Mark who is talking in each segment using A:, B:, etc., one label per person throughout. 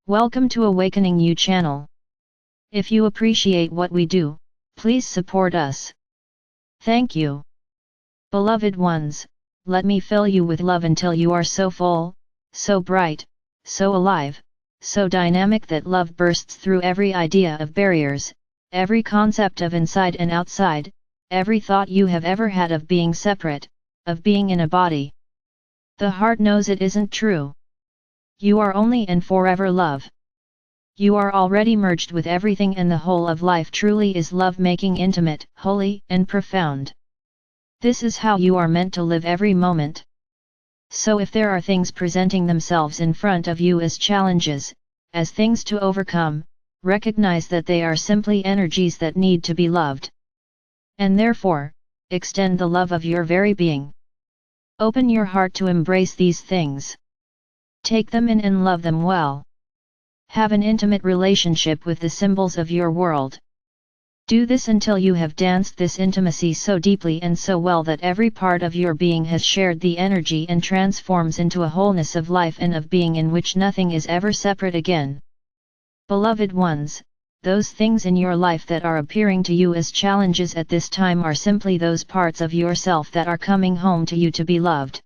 A: Welcome to Awakening You channel. If you appreciate what we do, please support us. Thank you. Beloved ones, let me fill you with love until you are so full, so bright, so alive, so dynamic that love bursts through every idea of barriers, every concept of inside and outside, every thought you have ever had of being separate, of being in a body. The heart knows it isn't true. You are only and forever love. You are already merged with everything, and the whole of life truly is love, making intimate, holy, and profound. This is how you are meant to live every moment. So if there are things presenting themselves in front of you as challenges, as things to overcome, recognize that they are simply energies that need to be loved. And therefore, extend the love of your very being. Open your heart to embrace these things. Take them in and love them well. Have an intimate relationship with the symbols of your world. Do this until you have danced this intimacy so deeply and so well that every part of your being has shared the energy and transforms into a wholeness of life and of being in which nothing is ever separate again. Beloved ones, those things in your life that are appearing to you as challenges at this time are simply those parts of yourself that are coming home to you to be loved.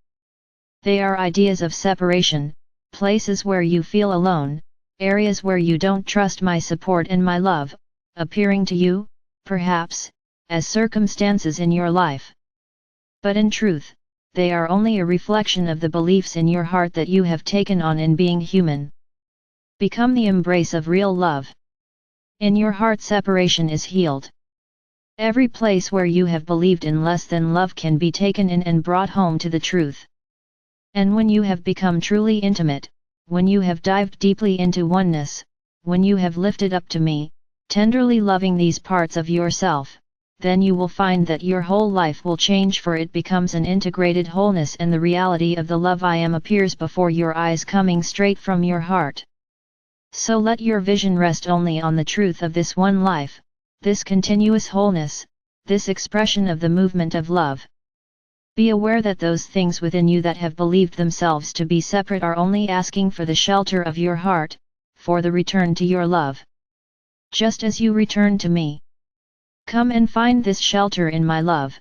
A: They are ideas of separation, places where you feel alone, areas where you don't trust my support and my love, appearing to you, perhaps, as circumstances in your life. But in truth, they are only a reflection of the beliefs in your heart that you have taken on in being human. Become the embrace of real love. In your heart, separation is healed. Every place where you have believed in less than love can be taken in and brought home to the truth. And when you have become truly intimate, when you have dived deeply into oneness, when you have lifted up to me, tenderly loving these parts of yourself, then you will find that your whole life will change, for it becomes an integrated wholeness, and the reality of the love I am appears before your eyes, coming straight from your heart. So let your vision rest only on the truth of this one life, this continuous wholeness, this expression of the movement of love. Be aware that those things within you that have believed themselves to be separate are only asking for the shelter of your heart, for the return to your love. Just as you return to me. Come and find this shelter in my love.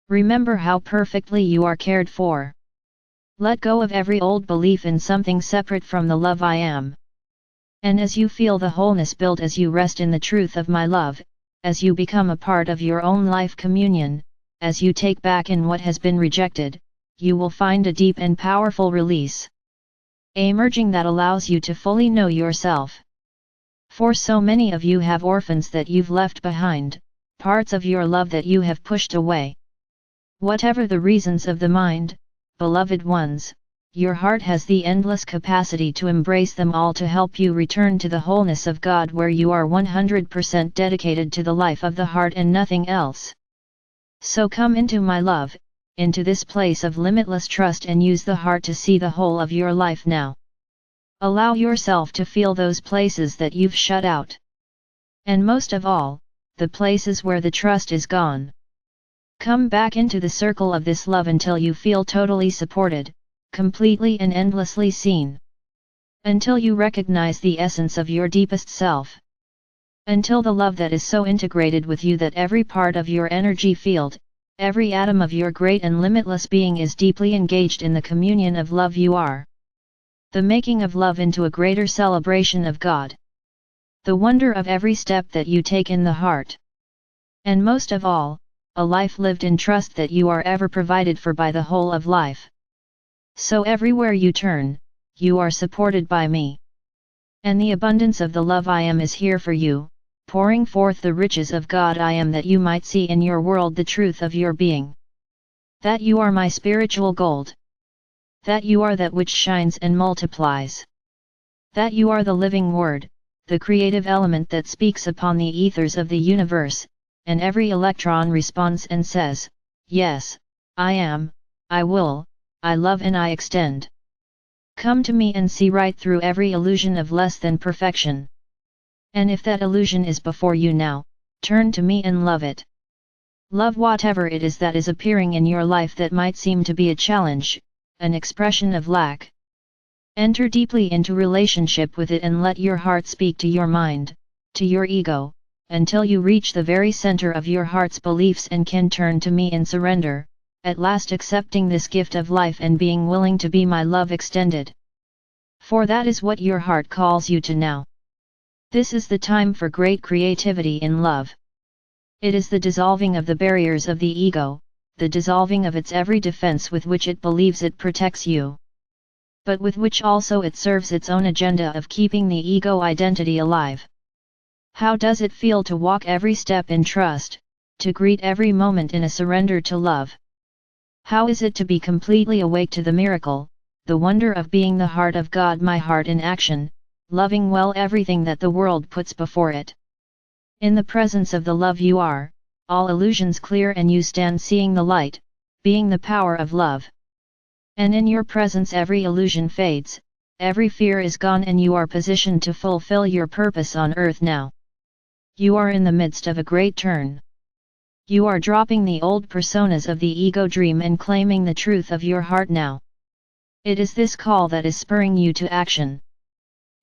A: Remember how perfectly you are cared for. Let go of every old belief in something separate from the love I am. And as you feel the wholeness build, as you rest in the truth of my love, as you become a part of your own life communion, as you take back in what has been rejected, you will find a deep and powerful release. A merging that allows you to fully know yourself. For so many of you have orphans that you've left behind, parts of your love that you have pushed away. Whatever the reasons of the mind, beloved ones, your heart has the endless capacity to embrace them all, to help you return to the wholeness of God, where you are 100% dedicated to the life of the heart and nothing else. So come into my love, into this place of limitless trust, and use the heart to see the whole of your life now. Allow yourself to feel those places that you've shut out. And most of all, the places where the trust is gone. Come back into the circle of this love until you feel totally supported, completely and endlessly seen. Until you recognize the essence of your deepest self. Until the love that is so integrated with you that every part of your energy field, every atom of your great and limitless being is deeply engaged in the communion of love you are. The making of love into a greater celebration of God. The wonder of every step that you take in the heart. And most of all, a life lived in trust that you are ever provided for by the whole of life. So everywhere you turn, you are supported by me. And the abundance of the love I am is here for you, pouring forth the riches of God I am, that you might see in your world the truth of your being. That you are my spiritual gold. That you are that which shines and multiplies. That you are the living word, the creative element that speaks upon the ethers of the universe, and every electron responds and says, yes, I am, I will, I love and I extend. Come to me and see right through every illusion of less than perfection. And if that illusion is before you now, turn to me and love it. Love whatever it is that is appearing in your life that might seem to be a challenge, an expression of lack. Enter deeply into relationship with it and let your heart speak to your mind, to your ego, until you reach the very center of your heart's beliefs and can turn to me in surrender, at last accepting this gift of life and being willing to be my love extended. For that is what your heart calls you to now. This is the time for great creativity in love. It is the dissolving of the barriers of the ego, the dissolving of its every defense with which it believes it protects you, but with which also it serves its own agenda of keeping the ego identity alive. How does it feel to walk every step in trust, to greet every moment in a surrender to love? How is it to be completely awake to the miracle, the wonder of being the heart of God, my heart in action, loving well everything that the world puts before it? In the presence of the love you are, all illusions clear and you stand seeing the light, being the power of love. And in your presence every illusion fades, every fear is gone and you are positioned to fulfill your purpose on earth now. You are in the midst of a great turn. You are dropping the old personas of the ego dream and claiming the truth of your heart now. It is this call that is spurring you to action.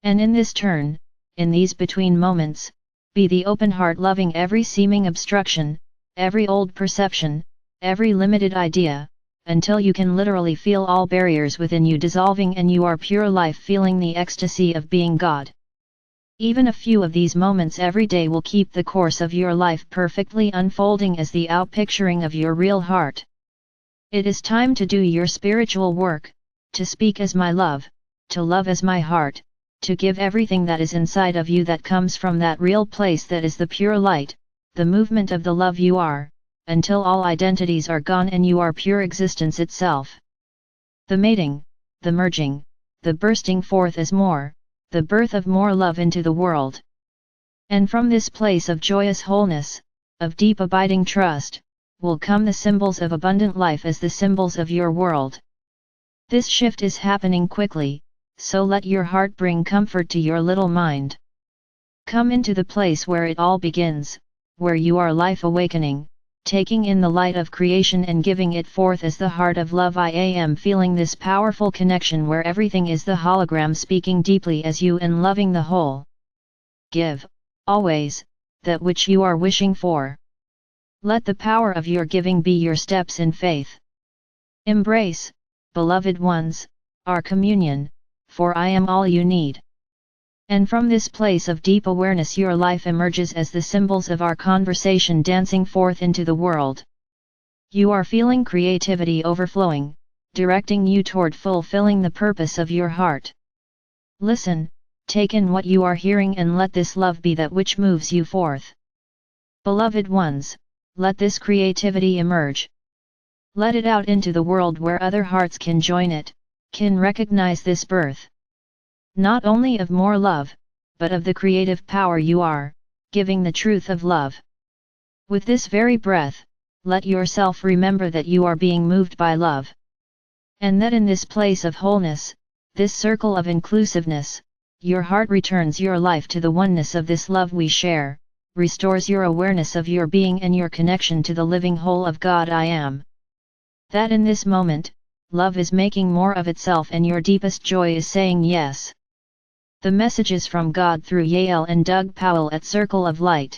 A: And in this turn, in these between moments, be the open heart loving every seeming obstruction, every old perception, every limited idea, until you can literally feel all barriers within you dissolving and you are pure life feeling the ecstasy of being God. Even a few of these moments every day will keep the course of your life perfectly unfolding as the outpicturing of your real heart. It is time to do your spiritual work, to speak as my love, to love as my heart, to give everything that is inside of you that comes from that real place that is the pure light, the movement of the love you are, until all identities are gone and you are pure existence itself. The mating, the merging, the bursting forth as more, the birth of more love into the world. And from this place of joyous wholeness, of deep abiding trust, will come the symbols of abundant life as the symbols of your world. This shift is happening quickly, so let your heart bring comfort to your little mind. Come into the place where it all begins, where you are life awakening, taking in the light of creation and giving it forth as the heart of love. I am feeling this powerful connection where everything is the hologram speaking deeply as you and loving the whole. Give, always, that which you are wishing for. Let the power of your giving be your steps in faith. Embrace, beloved ones, our communion, for I am all you need. And from this place of deep awareness your life emerges as the symbols of our conversation dancing forth into the world. You are feeling creativity overflowing, directing you toward fulfilling the purpose of your heart. Listen, take in what you are hearing and let this love be that which moves you forth. Beloved ones, let this creativity emerge. Let it out into the world where other hearts can join it, can recognize this birth. Not only of more love, but of the creative power you are, giving the truth of love. With this very breath, let yourself remember that you are being moved by love. And that in this place of wholeness, this circle of inclusiveness, your heart returns your life to the oneness of this love we share, restores your awareness of your being and your connection to the living whole of God I am. That in this moment, love is making more of itself and your deepest joy is saying yes. The messages from God through Yael and Doug Powell at Circle of Light.